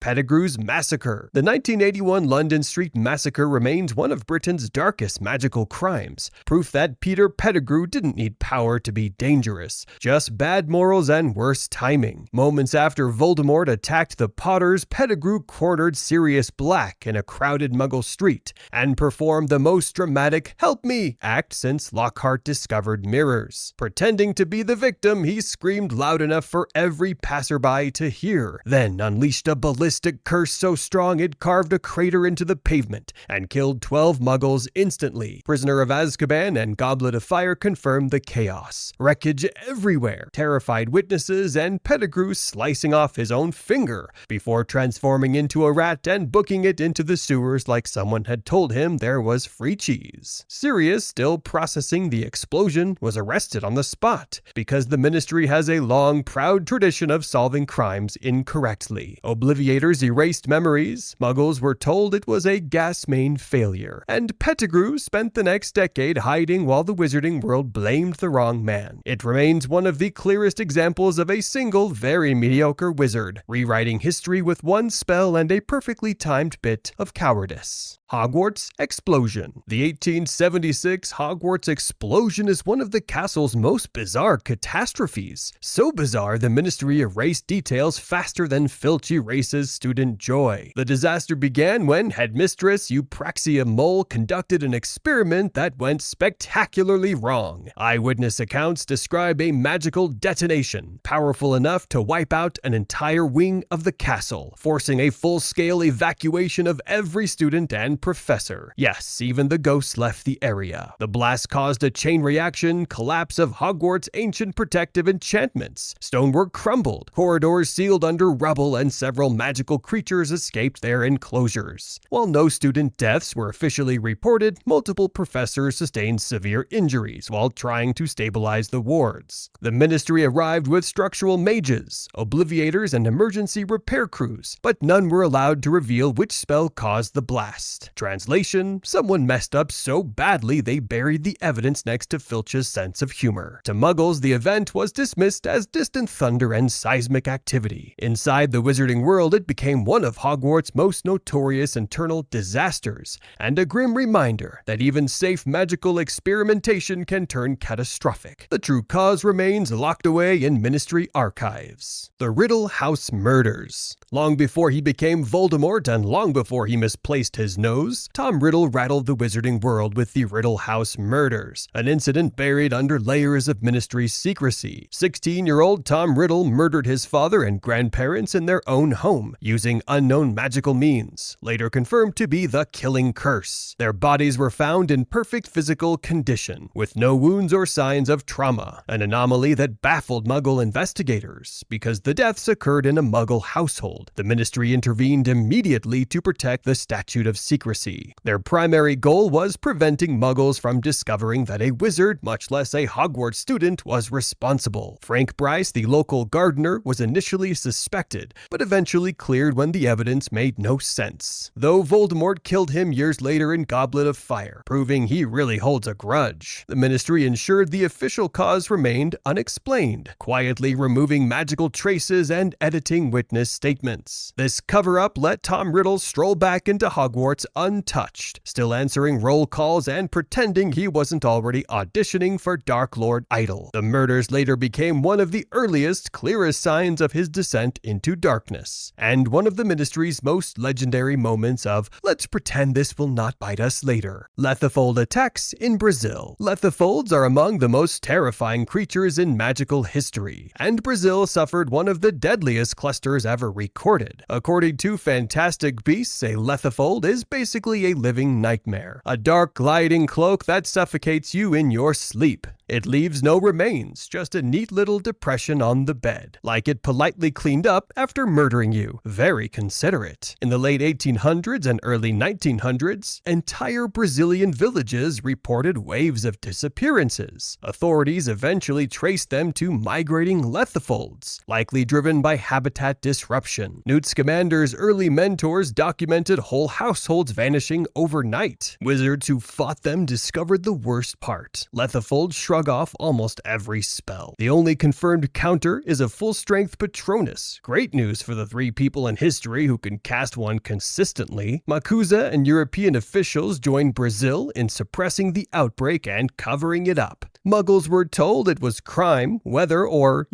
Pettigrew's Massacre. The 1981 London Street Massacre remains one of Britain's darkest magical crimes, proof that Peter Pettigrew didn't need power to be dangerous, just bad morals and worse timing. Moments after Voldemort attacked the Potters, Pettigrew cornered Sirius Black in a crowded Muggle street and performed the most dramatic "help me" act since Lockhart discovered mirrors. Pretending to be the victim, he screamed loud enough for every passerby to hear, then unleashed a ballistic curse so strong it carved a crater into the pavement and killed 12 Muggles instantly. Prisoner of Azkaban and Goblet of Fire confirmed the chaos. Wreckage everywhere, terrified witnesses, and Pettigrew slicing off his own finger before transforming into a rat and booking it into the sewers like someone had told him there was free cheese. Sirius, still processing the explosion, was arrested on the spot because the Ministry has a long, proud tradition of solving crimes incorrectly. Obliviators erased memories, Muggles were told it was a gas main failure, and Pettigrew spent the next decade hiding while the wizarding world blamed the wrong man. It remains one of the clearest examples of a single, very mediocre wizard, rewriting history with one spell and a perfectly timed bit of cowardice. Hogwarts explosion. The 1876 Hogwarts explosion is one of the castle's most bizarre catastrophes. So bizarre, the Ministry erased details faster than Filch erases student joy. The disaster began when Headmistress Eupraxia Mole conducted an experiment that went spectacularly wrong. Eyewitness accounts describe a magical detonation, powerful enough to wipe out an entire wing of the castle, forcing a full-scale evacuation of every student and professor. Yes, even the ghosts left the area. The blast caused a chain reaction, collapse of Hogwarts' ancient protective enchantments. Stonework crumbled, corridors sealed under rubble, and several magical creatures escaped their enclosures. While no student deaths were officially reported, multiple professors sustained severe injuries while trying to stabilize the wards. The Ministry arrived with structural mages, obliviators, and emergency repair crews, but none were allowed to reveal which spell caused the blast. Translation: someone messed up so badly they buried the evidence next to Filch's sense of humor. To Muggles, the event was dismissed as distant thunder and seismic activity. Inside the wizarding world, it became one of Hogwarts' most notorious internal disasters, and a grim reminder that even safe magical experimentation can turn catastrophic. The true cause remains locked away in Ministry archives. The Riddle House murders. Long before he became Voldemort and long before he misplaced his nose, Tom Riddle rattled the wizarding world with the Riddle House murders, an incident buried under layers of Ministry secrecy. 16-year-old Tom Riddle murdered his father and grandparents in their own home, using unknown magical means, later confirmed to be the Killing Curse. Their bodies were found in perfect physical condition, with no wounds or signs of trauma, an anomaly that baffled Muggle investigators, because the deaths occurred in a Muggle household. The Ministry intervened immediately to protect the Statute of Secrecy. Their primary goal was preventing Muggles from discovering that a wizard, much less a Hogwarts student, was responsible. Frank Bryce, the local gardener, was initially suspected, but eventually cleared when the evidence made no sense, though Voldemort killed him years later in Goblet of Fire, proving he really holds a grudge. The Ministry ensured the official cause remained unexplained, quietly removing magical traces and editing witness statements. This cover-up let Tom Riddle stroll back into Hogwarts untouched, still answering roll calls and pretending he wasn't already auditioning for Dark Lord Idol. The murders later became one of the earliest, clearest signs of his descent into darkness, and one of the Ministry's most legendary moments of "let's pretend this will not bite us later." Lethifold attacks in Brazil. Lethifolds are among the most terrifying creatures in magical history, and Brazil suffered one of the deadliest clusters ever recorded. According to Fantastic Beasts, a Lethifold is basically a living nightmare, a dark gliding cloak that suffocates you in your sleep. It leaves no remains, just a neat little depression on the bed, like it politely cleaned up after murdering you. Very considerate. In the late 1800s and early 1900s, entire Brazilian villages reported waves of disappearances. Authorities eventually traced them to migrating Lethifolds, likely driven by habitat disruption. Newt Scamander's early mentors documented whole households vanishing overnight. Wizards who fought them discovered the worst part. Lethifolds shrugged shrug off almost every spell. The only confirmed counter is a full-strength Patronus. Great news for the 3 people in history who can cast one consistently. Makuza and European officials joined Brazil in suppressing the outbreak and covering it up. Muggles were told it was crime, weather, or,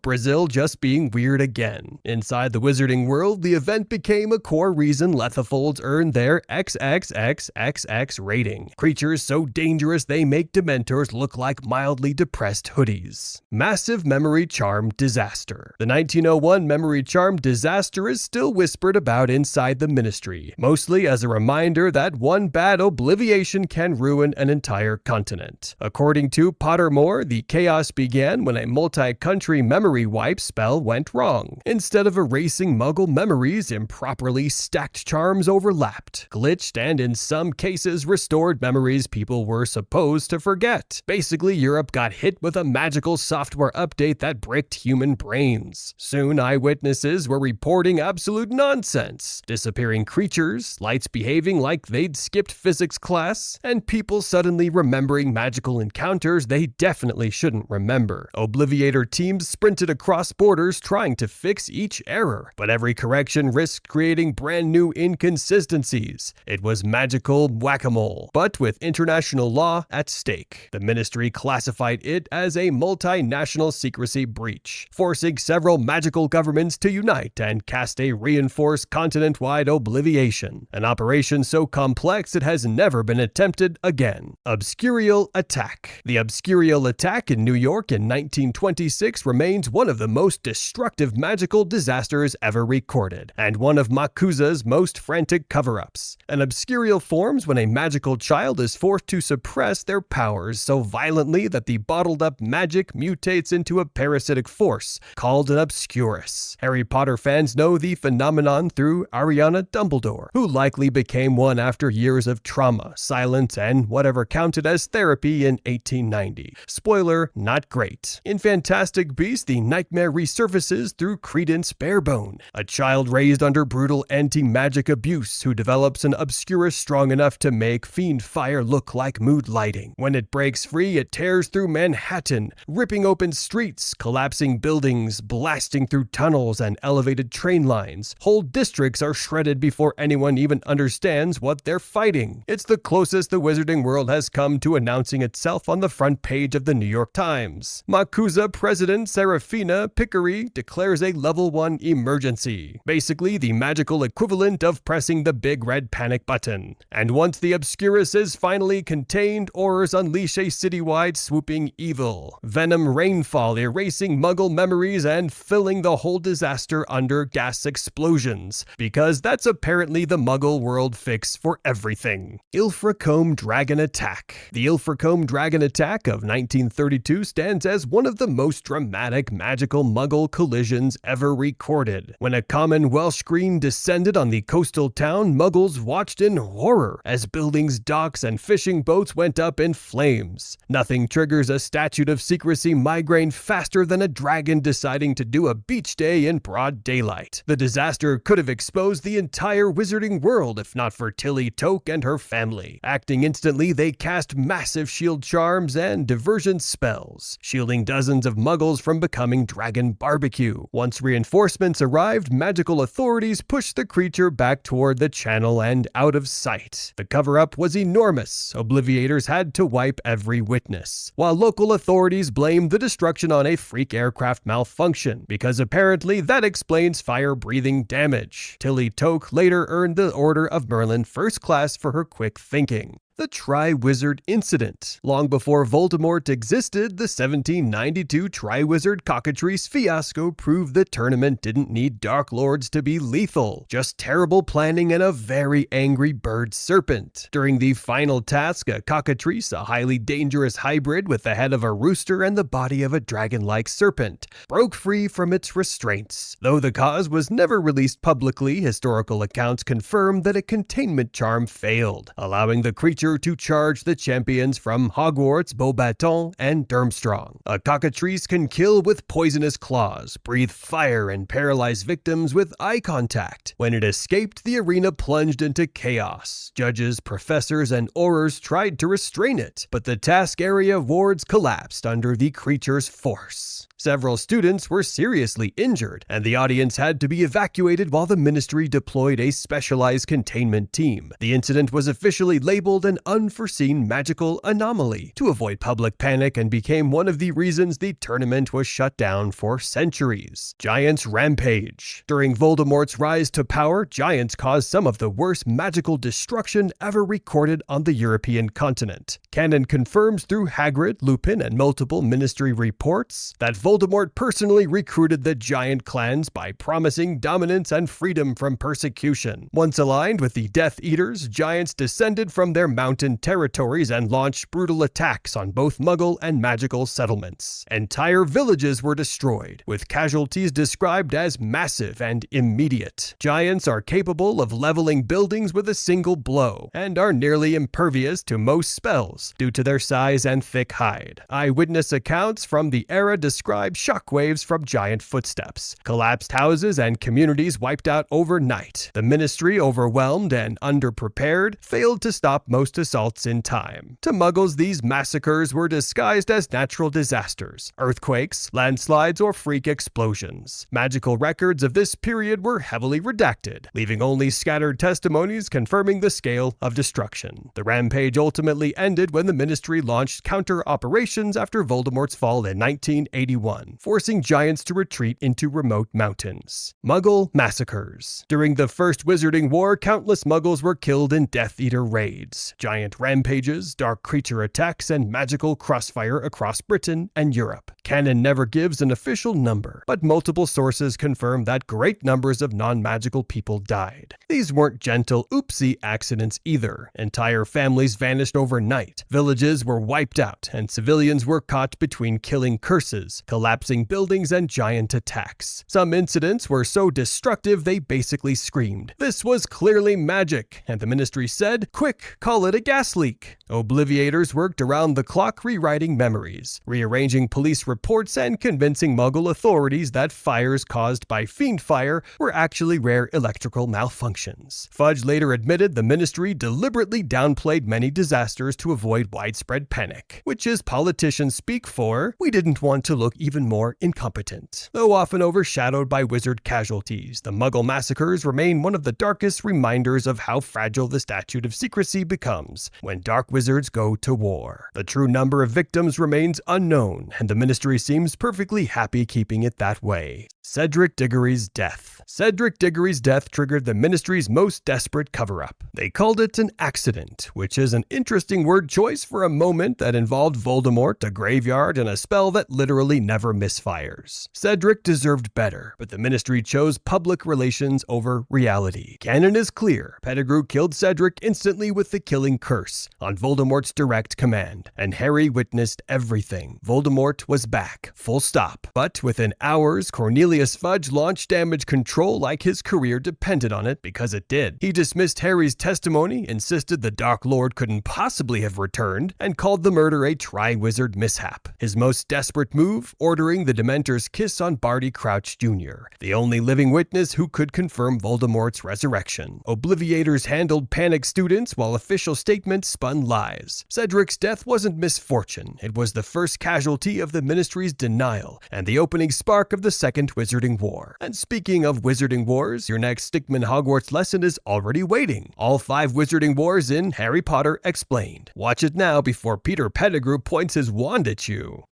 Brazil just being weird again. Inside the wizarding world, the event became a core reason Lethifolds earned their XXXXX rating. Creatures so dangerous they make Dementors look like mildly depressed hoodies. Massive memory charm disaster. The 1901 memory charm disaster is still whispered about inside the Ministry, mostly as a reminder that one bad obliviation can ruin an entire continent. According to Pottermore, the chaos began when a multi-country memory wipe spell went wrong. Instead of erasing Muggle memories, improperly stacked charms overlapped, glitched, and in some cases restored memories people were supposed to forget. Basically, Europe got hit with a magical software update that bricked human brains. Soon, eyewitnesses were reporting absolute nonsense. Disappearing creatures, lights behaving like they'd skipped physics class, and people suddenly remembering magical encounters they definitely shouldn't remember. Obliviator teams sprinted across borders trying to fix each error, but every correction risked creating brand new inconsistencies. It was magical whack-a-mole, but with international law at stake. The Ministry classified it as a multinational secrecy breach, forcing several magical governments to unite and cast a reinforced continent-wide obliviation, an operation so complex it has never been attempted again. Obscurial attack. The Obscurial attack in New York in 1926 remains one of the most destructive magical disasters ever recorded, and one of Makuza's most frantic cover-ups. An Obscurial forms when a magical child is forced to suppress their powers so violently that the bottled-up magic mutates into a parasitic force, called an Obscurus. Harry Potter fans know the phenomenon through Ariana Dumbledore, who likely became one after years of trauma, silence, and whatever counted as therapy in 1890. Spoiler, not great. In Fantastic Beasts, the nightmare resurfaces through Credence Barebone, a child raised under brutal anti-magic abuse who develops an Obscurus strong enough to make fiend fire look like mood lighting. When it breaks free, it tears through Manhattan, ripping open streets, collapsing buildings, blasting through tunnels and elevated train lines. Whole districts are shredded before anyone even understands what they're fighting. It's the closest the wizarding world has come to announcing itself on the front page of the New York Times. Makuza President Serafina Pickery declares a level 1 emergency, basically the magical equivalent of pressing the big red panic button. And once the Obscurus is finally contained, Aurors unleash a citywide swooping evil. Venom rainfall erasing Muggle memories and filling the whole disaster under gas explosions, because that's apparently the Muggle world fix for everything. Ilfracombe Dragon Attack. The Ilfracombe Dragon Attack of 1932 stands as one of the most dramatic magical Muggle collisions ever recorded. When a common Welsh green descended on the coastal town, Muggles watched in horror as buildings, docks, and fishing boats went up in flames. Nothing triggers a Statute of Secrecy migraine faster than a dragon deciding to do a beach day in broad daylight. The disaster could have exposed the entire wizarding world if not for Tilly Toke and her family. Acting instantly, they cast massive shield charms and diversion spells, shielding dozens of Muggles from becoming dragon barbecue. Once reinforcements arrived, magical authorities pushed the creature back toward the channel and out of sight. The cover-up was enormous. Obliviators had to wipe every witness, while local authorities blamed the destruction on a freak aircraft malfunction, because apparently that explains fire-breathing damage. Tilly Toke later earned the Order of Merlin First Class for her quick thinking. The Triwizard Incident. Long before Voldemort existed, the 1792 Triwizard Cockatrice fiasco proved the tournament didn't need Dark Lords to be lethal, just terrible planning and a very angry bird serpent. During the final task, a cockatrice, a highly dangerous hybrid with the head of a rooster and the body of a dragon-like serpent, broke free from its restraints. Though the cause was never released publicly, historical accounts confirm that a containment charm failed, allowing the creature creature to charge the champions from Hogwarts, Beauxbatons, and Durmstrang. A cockatrice can kill with poisonous claws, breathe fire, and paralyze victims with eye contact. When it escaped, the arena plunged into chaos. Judges, professors, and aurors tried to restrain it, but the task area wards collapsed under the creature's force. Several students were seriously injured, and the audience had to be evacuated while the ministry deployed a specialized containment team. The incident was officially labeled an unforeseen magical anomaly to avoid public panic and became one of the reasons the tournament was shut down for centuries. Giants Rampage. During Voldemort's rise to power, giants caused some of the worst magical destruction ever recorded on the European continent. Canon confirms through Hagrid, Lupin, and multiple ministry reports that Voldemort personally recruited the giant clans by promising dominance and freedom from persecution. Once aligned with the Death Eaters, giants descended from their mountain territories and launched brutal attacks on both Muggle and magical settlements. Entire villages were destroyed, with casualties described as massive and immediate. Giants are capable of leveling buildings with a single blow, and are nearly impervious to most spells due to their size and thick hide. Eyewitness accounts from the era describe shockwaves from giant footsteps, collapsed houses, and communities wiped out overnight. The ministry, overwhelmed and underprepared, failed to stop most assaults in time. To Muggles, these massacres were disguised as natural disasters, earthquakes, landslides, or freak explosions. Magical records of this period were heavily redacted, leaving only scattered testimonies confirming the scale of destruction. The rampage ultimately ended when the ministry launched counter-operations after Voldemort's fall in 1981, forcing giants to retreat into remote mountains. Muggle massacres. During the First Wizarding War, countless Muggles were killed in Death Eater raids, giant rampages, dark creature attacks, and magical crossfire across Britain and Europe. Canon never gives an official number, but multiple sources confirm that great numbers of non-magical people died. These weren't gentle oopsie accidents either. Entire families vanished overnight, villages were wiped out, and civilians were caught between killing curses, collapsing buildings, and giant attacks. Some incidents were so destructive they basically screamed, "This was clearly magic," and the ministry said, "Quick, call it a gas leak." Obliviators worked around the clock rewriting memories, rearranging police reports, and convincing Muggle authorities that fires caused by fiend fire were actually rare electrical malfunctions. Fudge later admitted the ministry deliberately downplayed many disasters to avoid widespread panic, which is politicians speak for, "We didn't want to look even more incompetent." Though often overshadowed by wizard casualties, the Muggle massacres remain one of the darkest reminders of how fragile the Statute of Secrecy becomes when dark wizards go to war. The true number of victims remains unknown, and the ministry seems perfectly happy keeping it that way. Cedric Diggory's death. Cedric Diggory's death triggered the ministry's most desperate cover-up. They called it an accident, which is an interesting word choice for a moment that involved Voldemort, a graveyard, and a spell that literally never misfires. Cedric deserved better, but the ministry chose public relations over reality. Canon is clear. Pettigrew killed Cedric instantly with the killing curse, on Voldemort's direct command, and Harry witnessed everything. Voldemort was back, full stop. But within hours, Cornelius Fudge launched damage control like his career depended on it, because it did. He dismissed Harry's testimony, insisted the Dark Lord couldn't possibly have returned, and called the murder a Triwizard mishap. His most desperate move, ordering the Dementor's kiss on Barty Crouch Jr., the only living witness who could confirm Voldemort's resurrection. Obliviators handled panicked students while official statements spun lies. Cedric's death wasn't misfortune. It was the first casualty of the ministry's denial, and the opening spark of the Second Wizarding War. And speaking of Wizarding Wars, your next Stickmin Hogwarts lesson is already waiting. All 5 Wizarding Wars in Harry Potter Explained. Watch it now before Peter Pettigrew points his wand at you.